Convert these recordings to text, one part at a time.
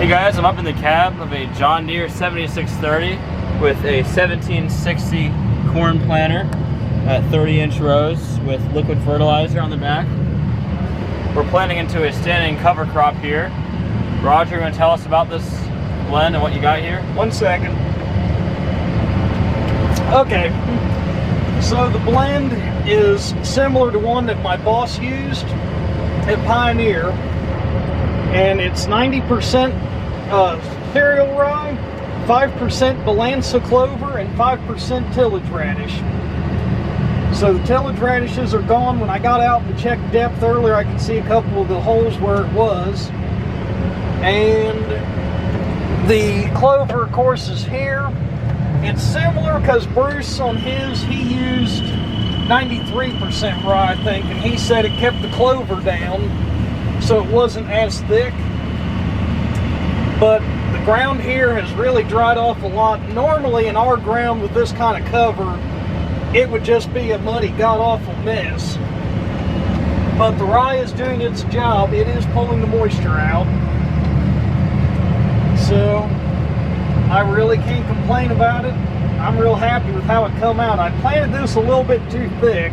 Hey guys, I'm up in the cab of a John Deere 7630 with a 1760 corn planter at 30-inch rows with liquid fertilizer on the back. We're planting into a standing cover crop here. Roger, you want to tell us about this blend and what you got here? 1 second. Okay, so the blend is similar to one that my boss used at Pioneer, and it's 90% cereal rye, 5% balança clover, and 5% tillage radish. So the tillage radishes are gone. When I got out and checked depth earlier, I could see a couple of the holes where it was. And the clover, of course, is here. It's similar because Bruce on his, he used 93% rye, I think, and he said it kept the clover down so it wasn't as thick. But the ground here has really dried off a lot. Normally in our ground with this kind of cover, it would just be a muddy, god-awful mess. But the rye is doing its job. It is pulling the moisture out. So I really can't complain about it. I'm real happy with how it come out. I planted this a little bit too thick.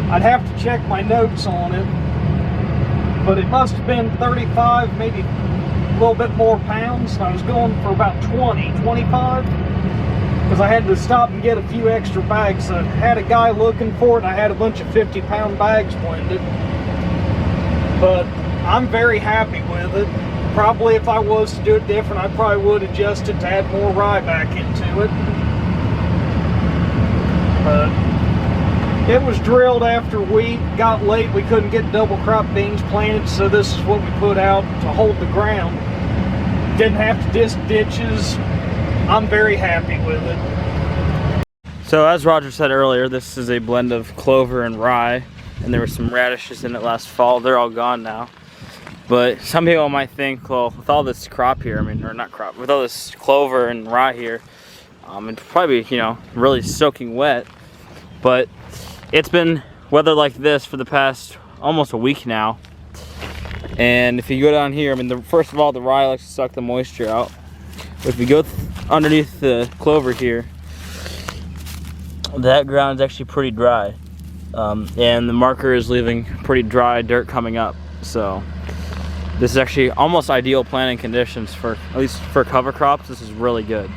I'd have to check my notes on it. But it must have been 35, maybe a little bit more pounds. I was going for about 25, because I had to stop and get a few extra bags. I had a guy looking for it, and I had a bunch of 50-pound bags blended. But I'm very happy with it. Probably if I was to do it different, I probably would adjust it to add more rye back into it. But it was drilled after wheat, got late, we couldn't get double crop beans planted, so this is what we put out to hold the ground. Didn't have to disc ditches. I'm very happy with it. So as Roger said earlier, this is a blend of clover and rye, and there were some radishes in it last fall. They're all gone now. But some people might think, well, with all this crop here, with all this clover and rye here, it's probably, really soaking wet. But it's been weather like this for the past almost a week now. And if you go down here, first of all, the rye likes to suck the moisture out. But if you go underneath the clover here, that ground is actually pretty dry. And the marker is leaving pretty dry dirt coming up. So this is actually almost ideal planting conditions for, at least for cover crops. This is really good.